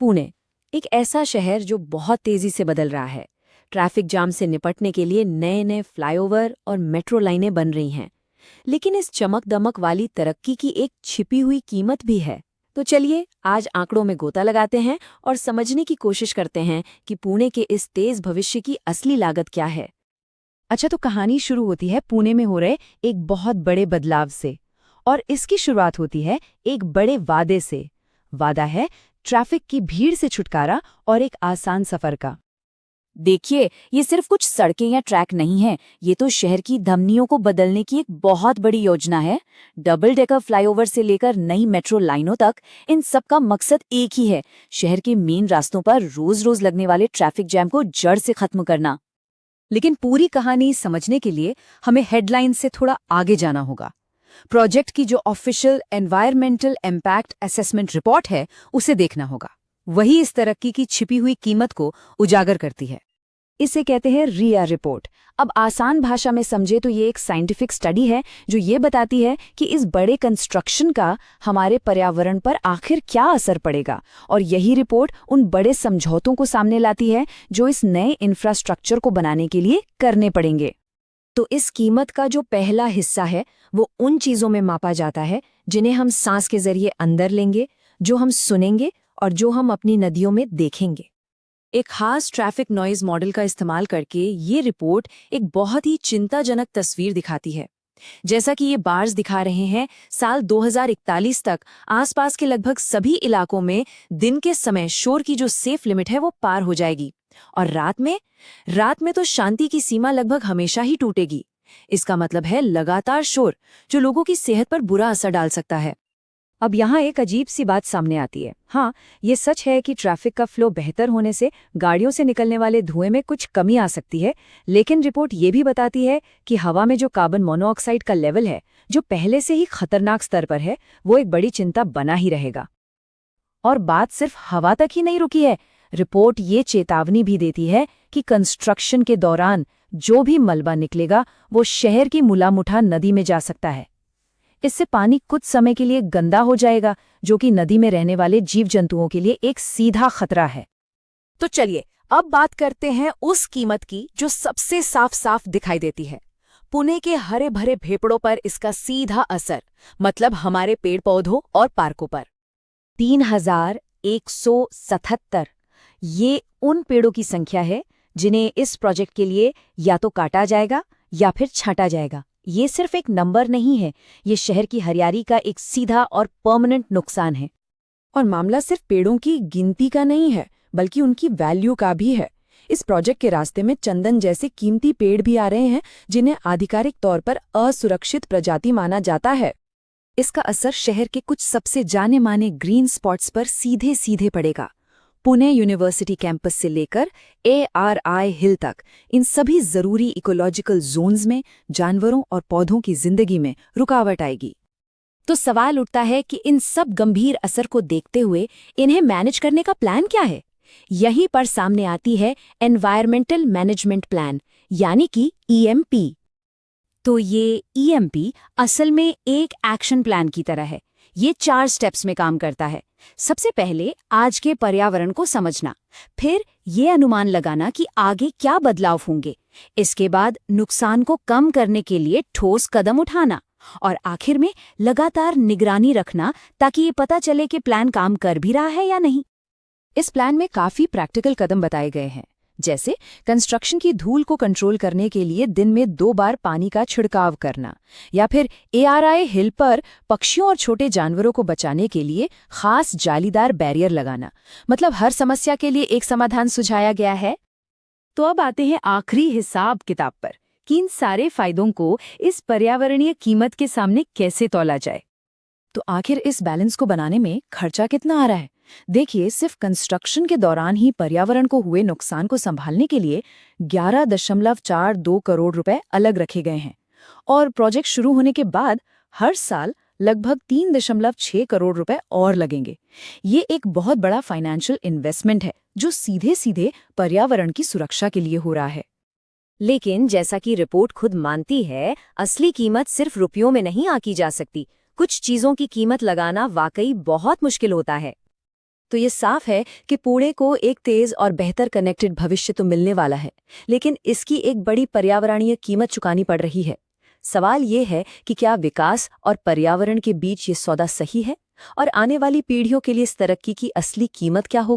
पुणे, एक ऐसा शहर जो बहुत तेजी से बदल रहा है। ट्रैफिक जाम से निपटने के लिए नए नए फ्लाईओवर और मेट्रो लाइनें बन रही हैं। लेकिन इस चमक दमक वाली तरक्की की एक छिपी हुई कीमत भी है। तो चलिए आज आंकड़ों में गोता लगाते हैं और समझने की कोशिश करते हैं कि पुणे के इस तेज भविष्य की असली लागत क्या है। अच्छा, तो कहानी शुरू होती है पुणे में हो रहे एक बहुत बड़े बदलाव से। और इसकी शुरुआत होती है एक बड़े वादे से। वादा है ट्रैफिक की भीड़ से छुटकारा और एक आसान सफर का। देखिए, ये सिर्फ कुछ सड़कें या ट्रैक नहीं है, ये तो शहर की धमनियों को बदलने की एक बहुत बड़ी योजना है। डबल डेकर फ्लाईओवर से लेकर नई मेट्रो लाइनों तक, इन सब का मकसद एक ही है, शहर के मेन रास्तों पर रोज रोज लगने वाले ट्रैफिक जैम को जड़ से खत्म करना। लेकिन पूरी कहानी समझने के लिए हमें हेडलाइन से थोड़ा आगे जाना होगा। प्रोजेक्ट की जो official environmental impact assessment report है, उसे देखना होगा। वही इस तरक्की की छिपी हुई कीमत को उजागर करती है। इसे कहते हैं रिया रिपोर्ट। अब आसान भाषा में समझे तो ये एक साइंटिफिक स्टडी है जो ये बताती है कि इस बड़े कंस्ट्रक्शन का हमारे पर्यावरण पर आखिर क्या असर पड़ेगा। और यही रिपोर्ट उन बड़े समझौतों को सामने लाती है जो इस नए इंफ्रास्ट्रक्चर को बनाने के लिए करने पड़ेंगे। तो इस कीमत का जो पहला हिस्सा है वो उन चीज़ों में मापा जाता है जिन्हें हम सांस के जरिए अंदर लेंगे, जो हम सुनेंगे और जो हम अपनी नदियों में देखेंगे। एक खास ट्रैफिक नॉइज मॉडल का इस्तेमाल करके ये रिपोर्ट एक बहुत ही चिंताजनक तस्वीर दिखाती है। जैसा कि ये बार्स दिखा रहे हैं, साल 2041 तक आसपास के लगभग सभी इलाकों में दिन के समय शोर की जो सेफ लिमिट है वो पार हो जाएगी। और रात में तो शांति की सीमा लगभग हमेशा ही टूटेगी। इसका मतलब है लगातार शोर, जो लोगों की सेहत पर बुरा असर डाल सकता है। अब यहाँ एक अजीब सी बात सामने आती है। हाँ, ये सच है कि ट्रैफिक का फ्लो बेहतर होने से गाड़ियों से निकलने वाले धुएं में कुछ कमी आ सकती है, लेकिन रिपोर्ट ये भी बताती है कि हवा में जो कार्बन मोनोऑक्साइड का लेवल है, जो पहले से ही खतरनाक स्तर पर है, वो एक बड़ी चिंता बना ही रहेगा। और बात सिर्फ हवा तक ही नहीं रुकी है। रिपोर्ट ये चेतावनी भी देती है कि कंस्ट्रक्शन के दौरान जो भी मलबा निकलेगा वो शहर की मुलामुठा नदी में जा सकता है। इससे पानी कुछ समय के लिए गंदा हो जाएगा, जो कि नदी में रहने वाले जीव जंतुओं के लिए एक सीधा खतरा है। तो चलिए अब बात करते हैं उस कीमत की जो सबसे साफ साफ दिखाई देती है। पुणे के हरे भरे भेपड़ों पर इसका सीधा असर, मतलब हमारे पेड़ पौधों और पार्कों पर। 3177 ये उन पेड़ों की संख्या है जिन्हें इस प्रोजेक्ट के लिए या तो काटा जाएगा या फिर छांटा जाएगा। ये सिर्फ एक नंबर नहीं है, ये शहर की हरियाली का एक सीधा और परमानेंट नुकसान है। और मामला सिर्फ पेड़ों की गिनती का नहीं है, बल्कि उनकी वैल्यू का भी है। इस प्रोजेक्ट के रास्ते में चंदन जैसे कीमती पेड़ भी आ रहे हैं, जिन्हें आधिकारिक तौर पर असुरक्षित प्रजाति माना जाता है। इसका असर शहर के कुछ सबसे जाने माने ग्रीन स्पॉट्स पर सीधे सीधे पड़ेगा। पुणे यूनिवर्सिटी कैंपस से लेकर ARI हिल तक, इन सभी जरूरी इकोलॉजिकल जोन्स में जानवरों और पौधों की जिंदगी में रुकावट आएगी। तो सवाल उठता है कि इन सब गंभीर असर को देखते हुए इन्हें मैनेज करने का प्लान क्या है। यहीं पर सामने आती है एनवायरमेंटल मैनेजमेंट प्लान, यानी कि EMP। तो ये EMP असल में एक एक्शन प्लान की तरह है। ये 4 स्टेप्स में काम करता है। सबसे पहले आज के पर्यावरण को समझना, फिर ये अनुमान लगाना कि आगे क्या बदलाव होंगे, इसके बाद नुकसान को कम करने के लिए ठोस कदम उठाना, और आखिर में लगातार निगरानी रखना ताकि ये पता चले कि प्लान काम कर भी रहा है या नहीं। इस प्लान में काफी प्रैक्टिकल कदम बताए गए हैं, जैसे कंस्ट्रक्शन की धूल को कंट्रोल करने के लिए दिन में 2 बार पानी का छिड़काव करना, या फिर ARI हिल पर पक्षियों और छोटे जानवरों को बचाने के लिए खास जालीदार बैरियर लगाना। मतलब हर समस्या के लिए एक समाधान सुझाया गया है। तो अब आते हैं आखिरी हिसाब किताब पर कि इन सारे फायदों को इस पर्यावरणीय कीमत के सामने कैसे तौला जाए। तो आखिर इस बैलेंस को बनाने में खर्चा कितना आ रहा है? देखिए, सिर्फ कंस्ट्रक्शन के दौरान ही पर्यावरण को हुए नुकसान को संभालने के लिए 11.42 करोड़ रुपए अलग रखे गए हैं, और प्रोजेक्ट शुरू होने के बाद हर साल लगभग 3.6 करोड़ रुपए और लगेंगे। ये एक बहुत बड़ा फाइनेंशियल इन्वेस्टमेंट है जो सीधे सीधे पर्यावरण की सुरक्षा के लिए हो रहा है। लेकिन जैसा कि रिपोर्ट खुद मानती है, असली कीमत सिर्फ रुपयों में नहीं आंकी जा सकती। कुछ चीजों की कीमत लगाना वाकई बहुत मुश्किल होता है। तो ये साफ है कि पुणे को एक तेज और बेहतर कनेक्टेड भविष्य तो मिलने वाला है, लेकिन इसकी एक बड़ी पर्यावरणीय कीमत चुकानी पड़ रही है। सवाल ये है कि क्या विकास और पर्यावरण के बीच ये सौदा सही है, और आने वाली पीढ़ियों के लिए इस तरक्की की असली कीमत क्या होगी?